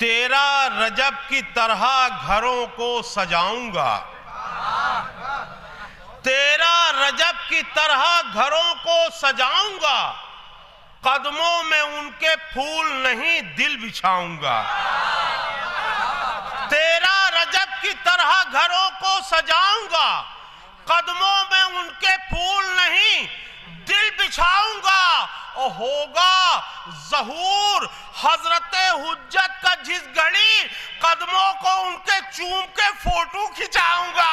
13 रजब की तरह घरों को सजाऊंगा, 13 रजब की तरह घरों को सजाऊंगा, कदमों में उनके फूल नहीं दिल बिछाऊंगा। 13 रजब की तरह घरों को सजाऊंगा, कदमों में उनके फूल नहीं दिल बिछाऊंगा। और होगा ज़हूर हजरते हुज्जत का जिस घड़ी, कदमों को उनके चूम के फोटो खिंचाऊंगा।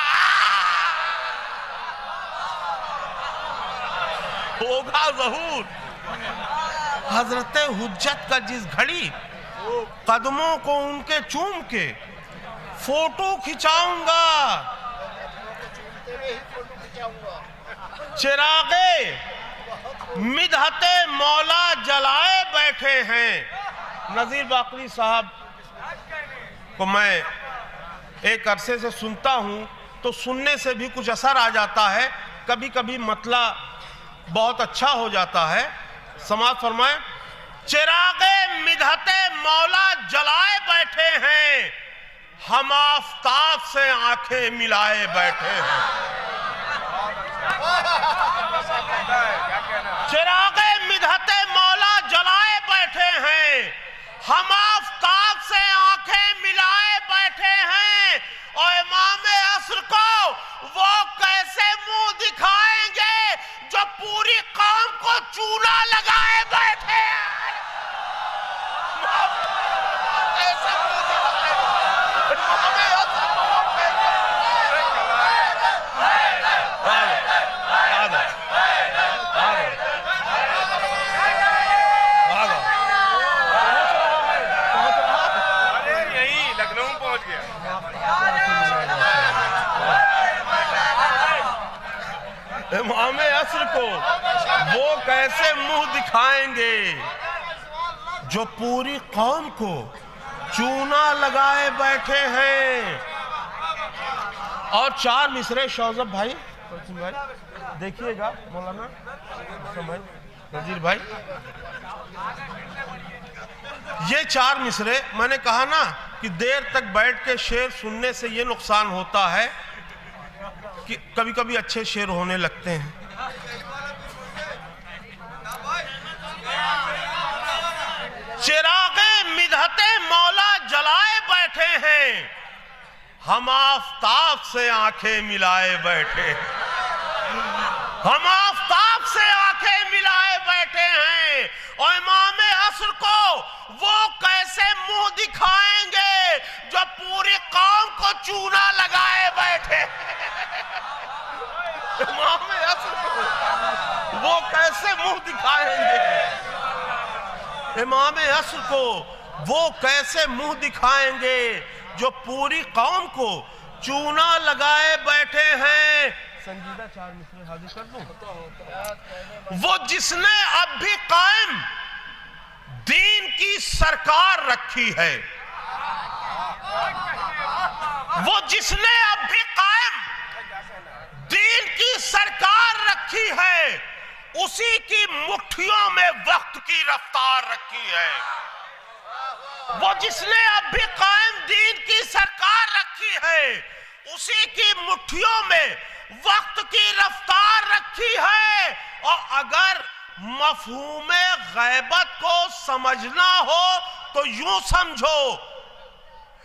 होगा ज़हूर हजरते हुज्जत का जिस घड़ी, कदमों को उनके चूम के फोटो खिंचाऊंगा। चिरागे मिदहते मौला जलाए बैठे हैं। नज़ीर बाकरी साहब को मैं एक अरसे से सुनता हूं तो सुनने से भी कुछ असर आ जाता है, कभी कभी मतलब बहुत अच्छा हो जाता है। समाअत फरमाए। चिरागे मिदहते मौला जलाए बैठे हैं, हम आफताब से आंखें मिलाए बैठे हैं। चिरागे मिदहते मौला जलाए बैठे हैं, हम आफताब से आंखें मिलाए बैठे हैं। और इमाम असर को वो कैसे मुंह दिखाएंगे जो पूरी कौम को चूना लगाए बैठे हैं। इमाम असर को वो कैसे मुंह दिखाएंगे जो पूरी कौम को चूना लगाए बैठे हैं। और 4 मिसरे शौजब भाई देखिएगा, मौलाना नजीर भाई, ये 4 मिसरे मैंने कहा ना कि देर तक बैठ के शेर सुनने से ये नुकसान होता है कि कभी कभी अच्छे शेर होने लगते हैं। चिरागे मिदहते मौला जलाए बैठे हैं, हम आफताब से आंखें मिलाए बैठे हैं। हम आफताब से आंखें मिलाए बैठे हैं। और इमाम असर को वो कैसे मुंह दिखाएंगे जो पूरी कौम को चूना लगाए बैठे। इमाम असर को वो कैसे मुंह दिखाएंगे, इमाम असर को वो कैसे मुंह दिखाएंगे जो पूरी कौम को चूना लगाए बैठे हैं। संजीदा 4 मिसरे हाजिर कर दूं। वो जिसने अब भी कायम दीन की सरकार रखी है, वो जिसने अब भी कायम दीन की सरकार रखी है, उसी की मुट्ठियों में वक्त की रफ्तार रखी है। वो जिसने अब भी कायम दीन की सरकार रखी है, उसी की मुट्ठियों में वक्त की रफ्तार रखी है। और अगर मफहूमे गैबत को समझना हो तो यूं समझो,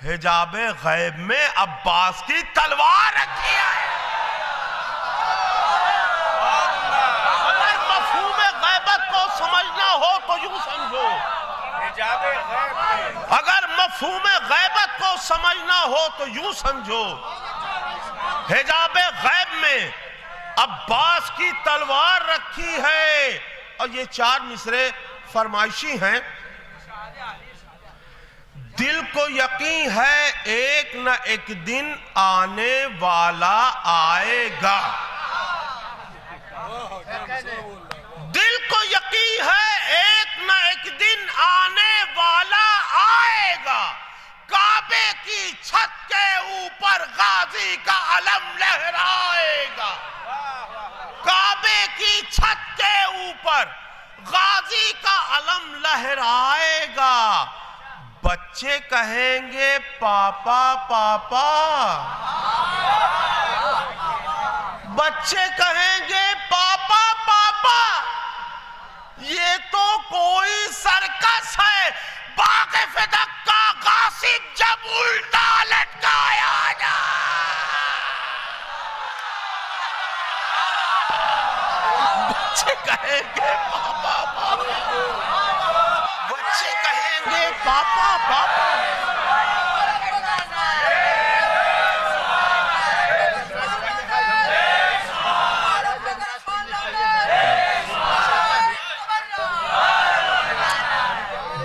हिजाबे गैब में अब्बास की तलवार रखी है। अगर मफहूमे गैबत को समझना हो तो यूं समझो, अगर मफहूमे गैबत को समझना हो तो यूं समझो, हिजाबे गैब में अब्बास की तलवार रखी है। और ये 4 मिसरे फरमाइशी हैं। दिल को यकीन है एक न एक दिन आने वाला आएगा। दिल को यकीन है एक न एक दिन आने वाला आएगा। काबे की छत के ऊपर गाजी का अलम लहराएगा। काबे की छत के ऊपर गाजी का अलम लहराएगा। बच्चे कहेंगे पापा पापा, बच्चे कहेंगे पापा पापा, ये तो कोई सर्कस है। बाग़-ए-फ़दक़ का गासिब जब उल्टा लटकाया जाए। बच्चे कहेंगे पापा पापा, बच्चे कहेंगे पापा पापा।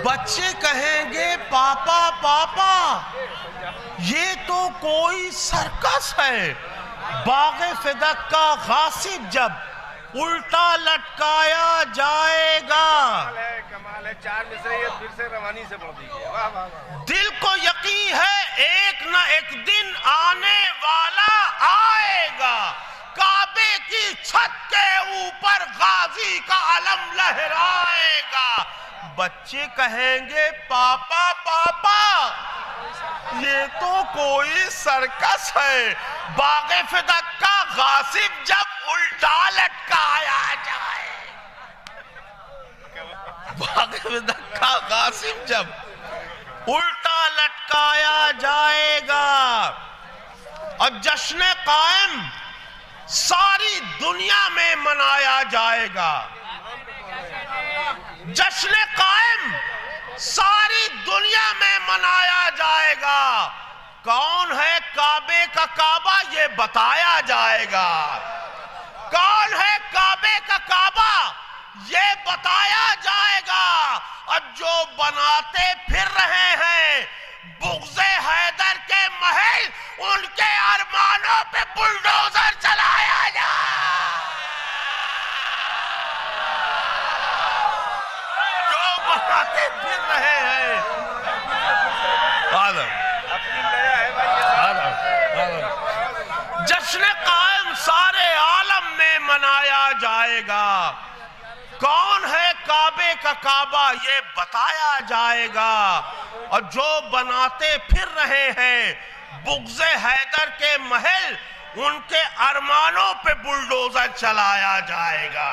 बच्चे कहेंगे पापा पापा, ये तो कोई सर्कस है। बाग़-ए-फ़दक़ का गासिब जब उल्टा लटकाया जाएगा। कमाल है, 4 मिसरे ये फिर से रवानी से पढ़ दीजिए। वाह वाह वाह। दिल को यकीन है एक न एक दिन आने वाला आएगा, काबे की छत के ऊपर गाजी का अलम लहराएगा। बच्चे कहेंगे पापा पापा, ये तो कोई सर्कस है। बाग़-ए-फ़दक़ का गासिब जब उल्टा लटकाया जाए। बाग़-ए-फ़दक़ का गासिब जब उल्टा लटकाया जाएगा। और जश्न कायम सारी दुनिया में मनाया जाएगा। जश्न कायम सारी दुनिया में मनाया जाएगा। कौन है काबे का काबा, ये बताया जाएगा। कौन है काबे का काबा, ये बताया जाएगा। अब जो बनाते फिर रहे हैं बुग़्ज़े हैदर के महल, उनके अरमानों पे बुलडोजर चलाया जाए। जो बनाते फिर रहे हैं अपनी नया है भाई ये। जश्न कायम सारे आलम में मनाया जाएगा। कौन है काबे का काबा, ये बताया जाएगा। और जो बनाते फिर रहे हैं बुग़्ज़े हैदर के महल, उनके अरमानों पे बुलडोजर चलाया जाएगा।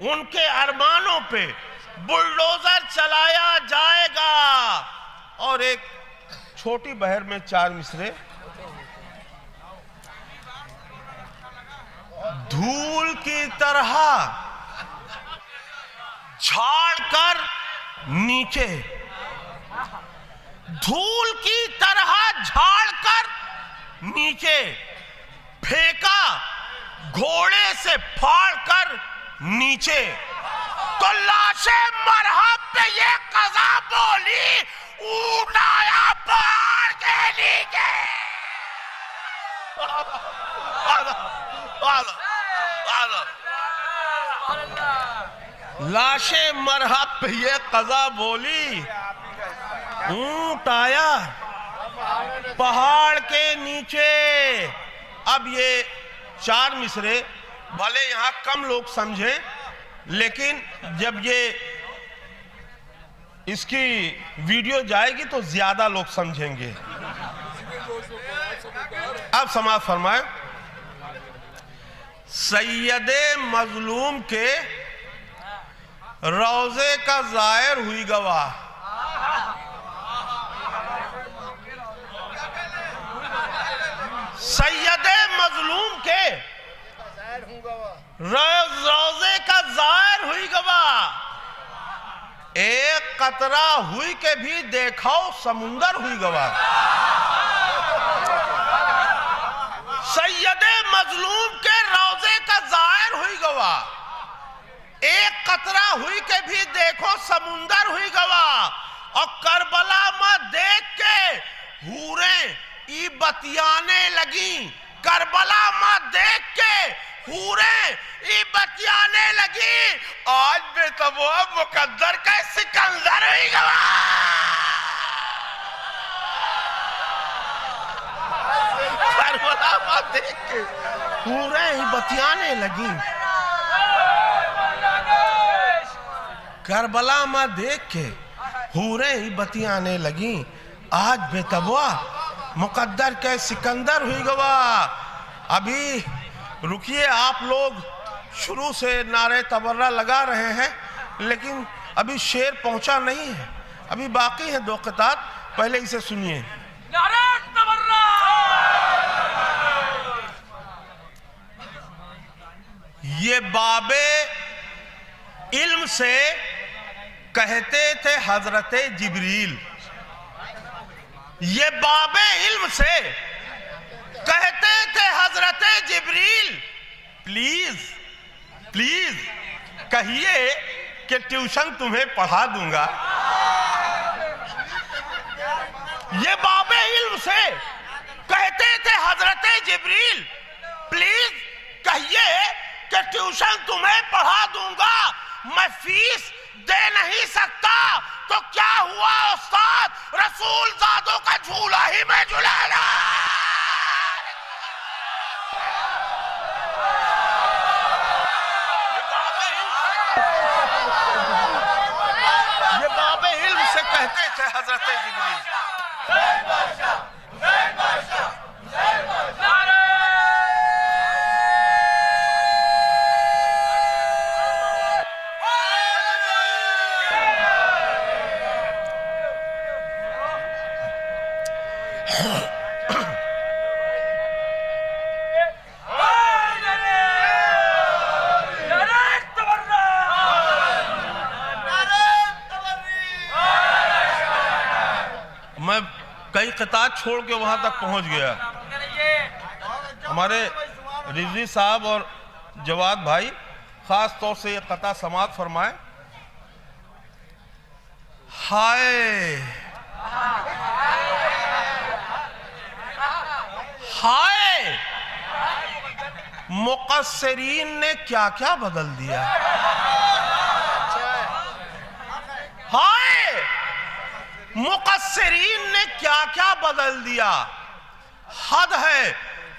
उनके अरमानों पे बुलडोजर चलाया जाएगा। और एक छोटी बहर में 4 मिसरे। धूल की तरह झाड़ कर नीचे, धूल की तरह झाड़ कर नीचे फेंका, घोड़े से फाड़ कर नीचे। तो लाशे मरहब पे ये कज़ा बोली, ऊँट आया पहाड़ के नीचे। लाशे मरहब पे ये कज़ा बोली, ऊँट आया पहाड़ के नीचे। अब ये 4 मिसरे भले यहां कम लोग समझें, लेकिन जब ये इसकी वीडियो जाएगी तो ज्यादा लोग समझेंगे। अब समाज फरमाए, सैयदे मजलूम के रोजे का जायर हुई गवाह। सैयदे मजलूम के रोजे का जायर हुई गवाह। एक कतरा हुई के भी देखो समुंदर हुई गवाह। सैयदे मजलूम के रोजे का जायर हुई गवाह। एक कतरा हुई के भी देखो समुंदर हुई गवाह। और करबला में देख के हूरें ई बतियाने लगी। करबला में देख के हूरें ई बतियाने लगी। आज भी तो वो मुकद्दर का सिकंदर हुई गवाह। करबला में देख के हूरें ई बतियाने लगी। करबला में देख के हूरें ही बतियाने लगी, आज बेतबवा मुकद्दर के सिकंदर हुई गवाह। अभी रुकिए, आप लोग शुरू से नारे तबर्रा लगा रहे हैं, लेकिन अभी शेर पहुंचा नहीं है, अभी बाकी है 2 क़ितात, पहले इसे सुनिए। नारे तबर्रा। ये बाबे इल्म से कहते थे हजरते जिब्रील, ये बाबे इल्म से कहते थे हजरते जिब्रील, प्लीज प्लीज कहिए कि ट्यूशन तुम्हें पढ़ा दूंगा। ये बाबे इल्म से कहते थे हजरते जिब्रील, प्लीज कहिए कि ट्यूशन तुम्हें पढ़ा दूंगा। मैं फीस दे नहीं सकता तो क्या हुआ उस्ताद, रसूल ज़ादों का झूला ही में झुलाना। ये बाबे इल्म से कहते थे हजरत जिब्रील। मैं कई क़ितात छोड़ के वहां तक पहुंच गया। हमारे रिजवी साहब और जवाद भाई खास तौर से ये क़िता समाअत फरमाए। हाय हाय मुक़स्सिरीन ने क्या क्या बदल दिया। हाय मुक़स्सिरीन ने क्या क्या बदल दिया। हद है,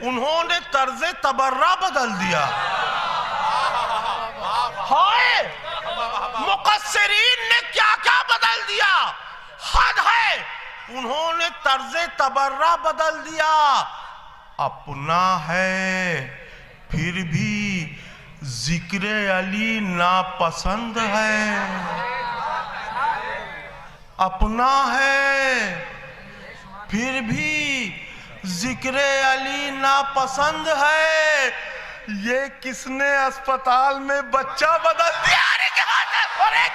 उन्होंने तर्ज़े तबर्रा बदल दिया। हाय मुक़स्सिरीन ने क्या क्या बदल दिया। हद है, उन्होंने तर्ज़े तबर्रा बदल दिया। अपना है फिर भी जिक्र अली नापसंद है। अपना है फिर भी जिक्र अली नापसंद है। ये किसने अस्पताल में बच्चा बदल दिया। अरे क्या बात है। अरे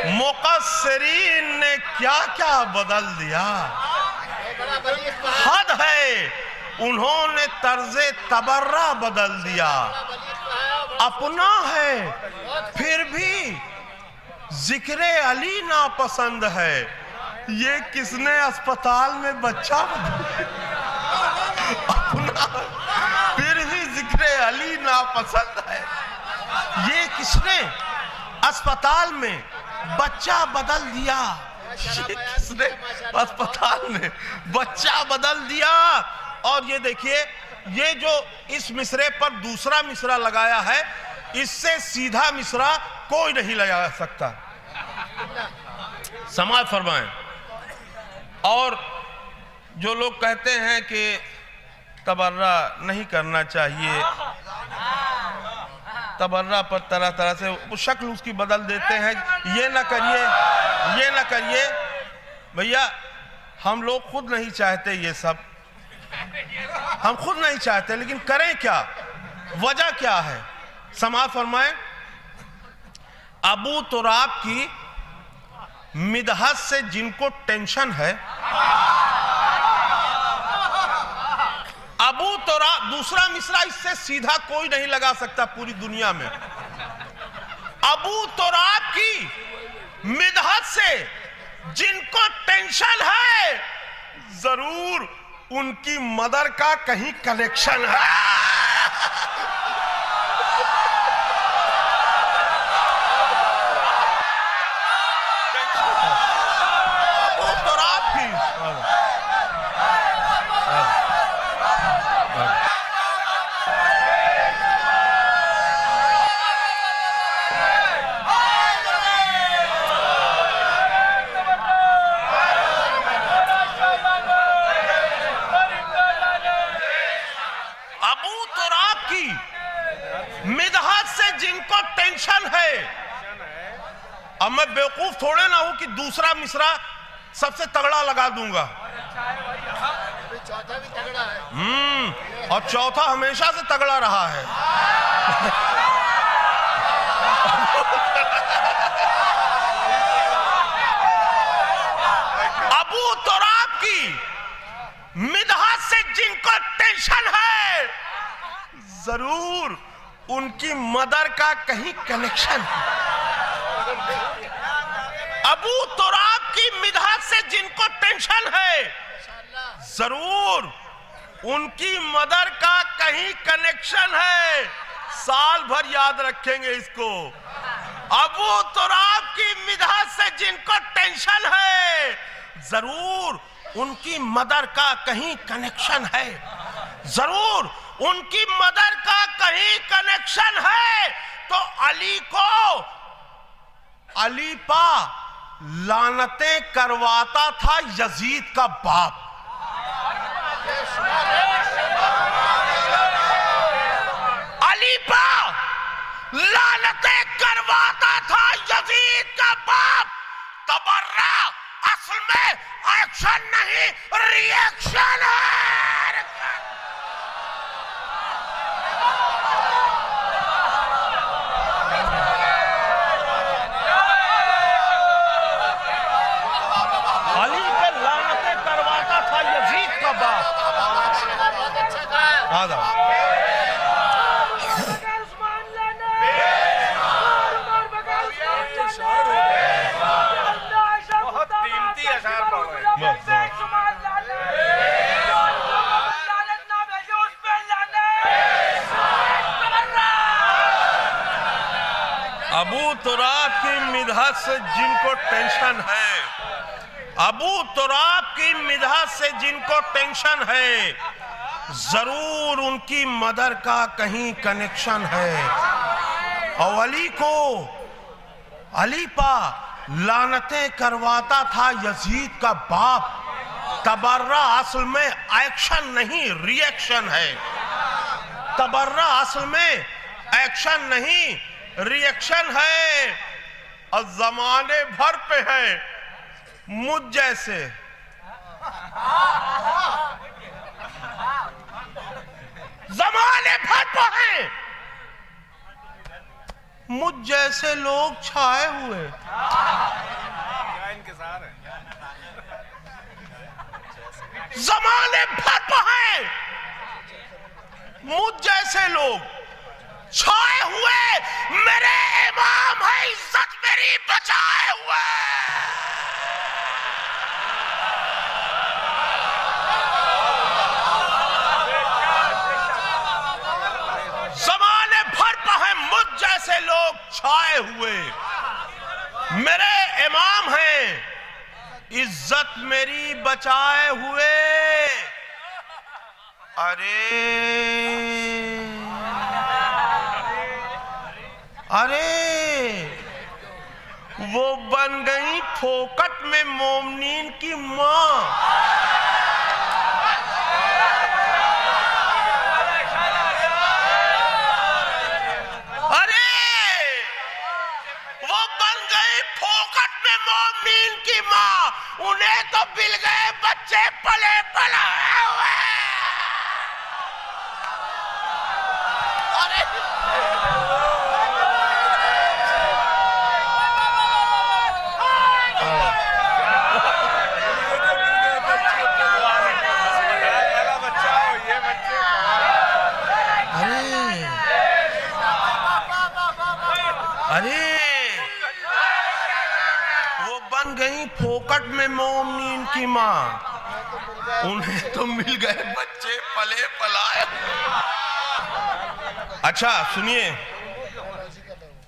मुक़स्सिरीन ने क्या क्या बदल दिया। हद है, उन्होंने तर्ज़े तबर्रा बदल दिया। अपना है फिर भी जिक्र अली नापसंद है। ये किसने अस्पताल में बच्चा अपना फिर भी जिक्र अली नापसंद है। ये किसने अस्पताल में बच्चा बदल दिया। ये किसने अस्पताल में बच्चा बदल दिया। और ये देखिए, ये जो इस मिसरे पर दूसरा मिसरा लगाया है, इससे सीधा मिसरा कोई नहीं लगा सकता। समाअत फरमाएं। और जो लोग कहते हैं कि तबर्रा नहीं करना चाहिए, तबर्रा पर तरह तरह से वो शक्ल उसकी बदल देते हैं, ये ना करिए, ये ना करिए। भैया हम लोग खुद नहीं चाहते ये सब, हम खुद नहीं चाहते, लेकिन करें क्या? वजह क्या है? समाअत फरमाएं। अबू तुराब की मिदहत से जिनको टेंशन है, अबू तुराब, दूसरा मिसरा इससे सीधा कोई नहीं लगा सकता पूरी दुनिया में। अबू तुराब की मिदहत से जिनको टेंशन है, जरूर उनकी मदर का कहीं कनेक्शन है। अबू तुराब की मिदहत से जिनको टेंशन है। अब मैं बेवकूफ थोड़े ना हूं कि दूसरा मिसरा सबसे तगड़ा लगा दूंगा। चौथा भी तगड़ा है। और चौथा हमेशा से तगड़ा रहा है। अबू तुराब की मिदहत से जिनको टेंशन है, जरूर उनकी मदर का कहीं कनेक्शन है। अबू तुराब की मिदहत से जिनको टेंशन है, जरूर उनकी मदर का कहीं कनेक्शन है। साल भर याद रखेंगे इसको। अबू तुराब की मिदहत से जिनको टेंशन है, जरूर उनकी मदर का कहीं कनेक्शन है, जरूर उनकी मदर का कहीं कनेक्शन है। तो अली को अलीपा लानतें करवाता था यजीद का बाप। अलीपा लानतें करवाता था यजीद का बाप। तबर्रा असल में एक्शन नहीं, रिएक्शन है। अबू तुराब की मिदहत से जिनको टेंशन है, अबू तुराब की मिदहत से जिनको टेंशन है, जरूर उनकी मदर का कहीं कनेक्शन है। और अली को अलीपा लानतें करवाता था यजीद का बाप। तबर्रा असल में एक्शन नहीं, रिएक्शन है। तबर्रा असल में एक्शन नहीं, रिएक्शन है। और जमाने भर पे है मुझ जैसे, जमाने भर पे है मुझ जैसे लोग छाए हुए। जमाने भर पे है मुझ जैसे लोग छाए हुए। मेरे इमाम है, इज्जत मेरी बचाए हुए। जमाने भर पर है मुझ जैसे लोग छाए हुए। मेरे इमाम हैं, इज्जत मेरी बचाए हुए। अरे वो बन गई फोकट में मोमनीन की मां। अरे वो बन गई फोकट में मोमनीन की मां। उन्हें तो मिल गए बच्चे। मोमिनीन की माँ, उन्हें तो मिल गए बच्चे पले पलाए। अच्छा सुनिए,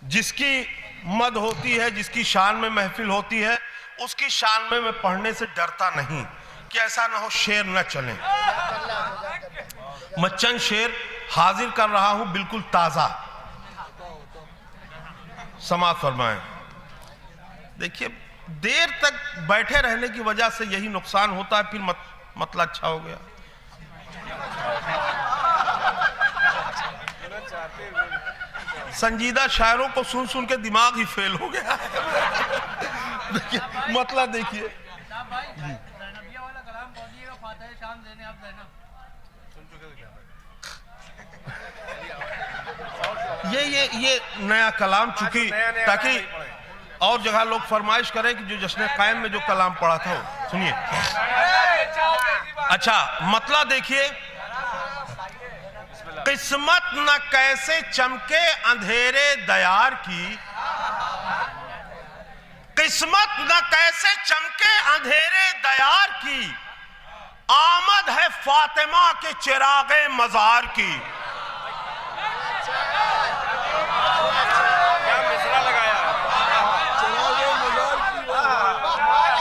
जिसकी मद होती है, जिसकी शान में महफिल होती है, उसकी शान में मैं पढ़ने से डरता नहीं कि ऐसा ना हो शेर न चले। मैं चंद शेर हाजिर कर रहा हूं, बिल्कुल ताजा, समाज फरमाएं। देखिए, देर तक बैठे रहने की वजह से यही नुकसान होता है, फिर मतलब अच्छा हो गया। संजीदा शायरों को सुन सुन के दिमाग ही फेल हो गया है। देखिए मतलब देखिए, ये नया कलाम, चूंकि ताकि और जगह लोग फरमाइश करें कि जो जश्न कायम में जो कलाम पढ़ा था वो सुनिए। अच्छा मतलब देखिए, किस्मत न कैसे चमके अंधेरे दयार की, किस्मत न कैसे चमके अंधेरे दयार की, आमद है फातिमा के चिरागे मजार की।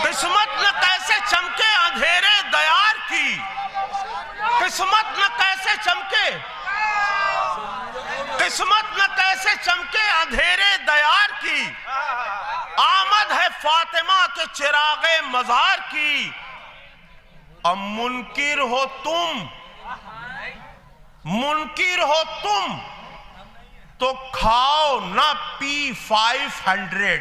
किस्मत न कैसे चमके अंधेरे दयार की, किस्मत न कैसे चमके, किस्मत न कैसे चमके अंधेरे दयार की, आमद है फातिमा के चिरागे मजार की। अब मुनकिर हो तुम, मुनकिर हो तुम तो खाओ ना P500।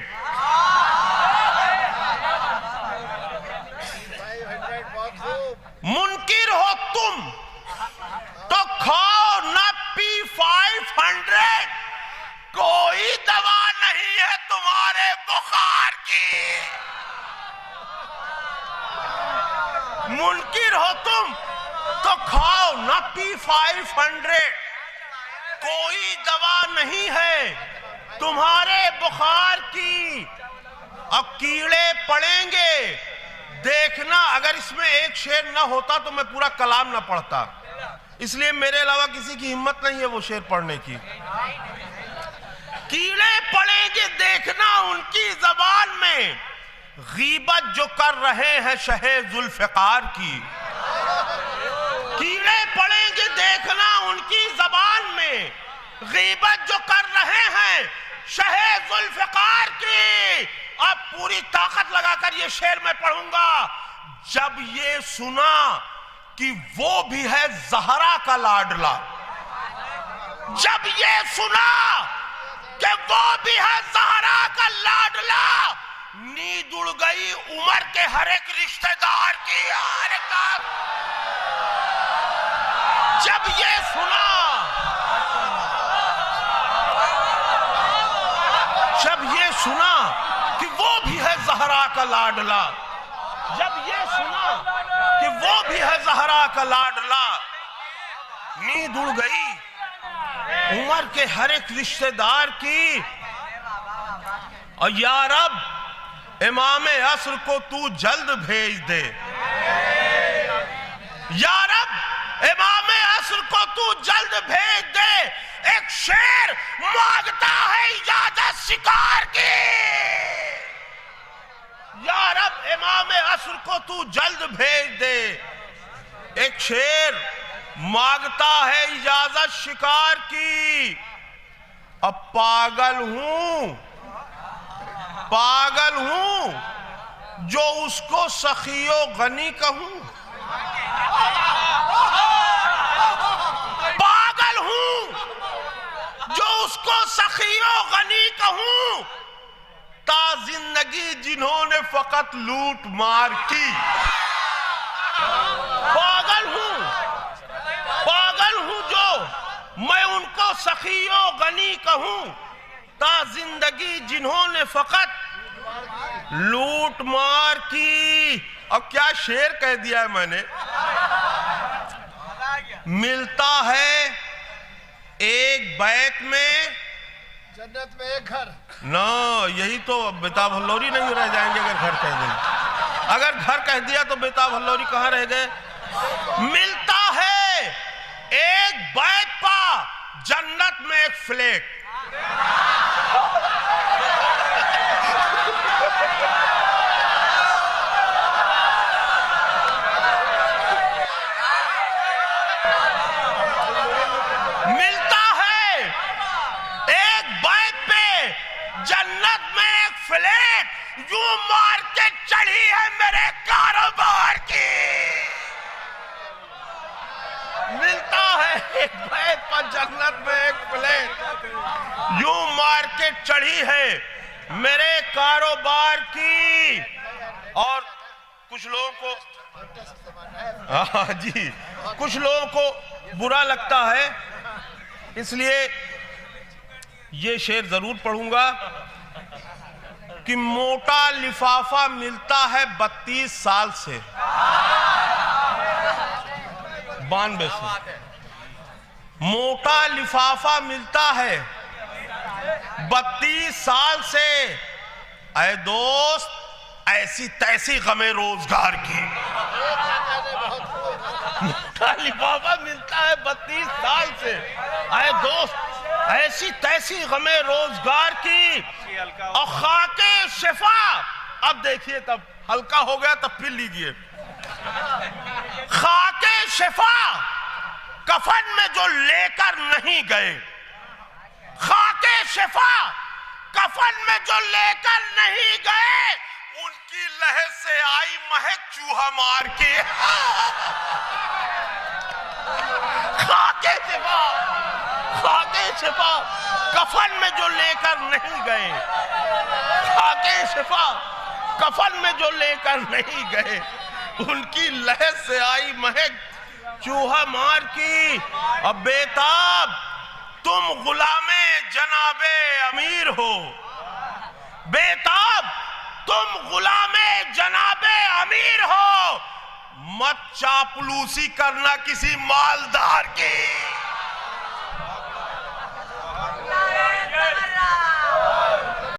मुनकिर हो तुम तो खाओ ना P500, कोई दवा नहीं है तुम्हारे बुखार की। मुनकिर हो तुम तो खाओ ना P500, कोई दवा नहीं है तुम्हारे बुखार की। अब कीड़े पड़ेंगे देखना, अगर इसमें एक शेर ना होता तो मैं पूरा कलाम ना पढ़ता, इसलिए मेरे अलावा किसी की हिम्मत नहीं है वो शेर पढ़ने की। कीड़े पड़ेंगे देखना उनकी जबान में, गीबत जो कर रहे हैं शहे जुल्फिकार की। कीड़े पड़ेंगे देखना उनकी जबान में, गीबत जो कर रहे हैं शहे जुल्फिकार की। अब पूरी ताकत लगाकर ये शेर मैं पढ़ूंगा। जब ये सुना कि वो भी है ज़हरा का लाडला, जब ये सुना कि वो भी है ज़हरा का लाडला, नींद उड़ गई उमर के हर एक रिश्तेदार की। जब ये सुना, जब ये सुना कि वो भी है ज़हरा का लाडला, जब ये सुना कि वो भी है ज़हरा का लाडला, नींद उड़ गई उमर के हर एक रिश्तेदार की। और या रब इमाम असर को तू जल्द भेज दे, या रब इमाम असर को तू जल्द भेज दे। एक शेर मांगता है इजाजत शिकार की। या रब इमाम असर को तू जल्द भेज दे। एक शेर मांगता है इजाजत शिकार की। अब पागल हूं, पागल हूं जो उसको सखियो गनी कहूं। पागल हूं जो उसको सखियो गनी कहूं, ता जिंदगी जिन्होंने फकत लूट मार की। पागल हूं जो मैं उनको सखियो गनी कहूं, ता जिंदगी जिन्होंने फकत लूट मार की। अब क्या शेर कह दिया है मैंने। मिलता है एक बैत में, जन्नत में एक घर। ना यही तो बेताब हल्लोरी नहीं रह जाएंगे अगर घर कह देंगे। अगर घर कह दिया तो बेताब हल्लौरी कहां रह गए। मिलता है एक बैग पा जन्नत में एक फ्लैट। मिलता है एक बैग पे जन्नत में एक फ्लैट, यूं मार्केट चढ़ी है मेरे कारोबार की। मिलता है एक बैग पर जन्नत में एक फ्लैट, यूं मार्केट चढ़ी है मेरे कारोबार की। और कुछ लोगों को हाँ जी, कुछ लोगों को बुरा लगता है, इसलिए ये शेर जरूर पढ़ूंगा कि मोटा लिफाफा मिलता है 32 साल से, 92 से। मोटा लिफाफा मिलता है 32 साल से। ऐ दोस्त ऐसी तैसी गमे रोजगार की। मोटा लिफाफा मिलता है 32 साल से। ऐ दोस्त ऐसी तैसी गमे रोजगार की। और खाके शिफा, अब देखिए तब हल्का हो गया तब फिर लीजिए। खाके शिफा कफन में जो लेकर नहीं गए, खाके शिफा कफन में जो लेकर नहीं गए, उनकी लहर से आई महक चूहा मार के। खाके शिफा, खाके शिफा कफन में जो लेकर नहीं गए, खाके शिफा कफन में जो लेकर नहीं गए, उनकी लहर से आई महक चूहा मार की। अब बेताब तुम गुलामे जनाबे अमीर हो, बेताब तुम गुलामे जनाबे अमीर हो, मत चापलूसी करना किसी मालदार की।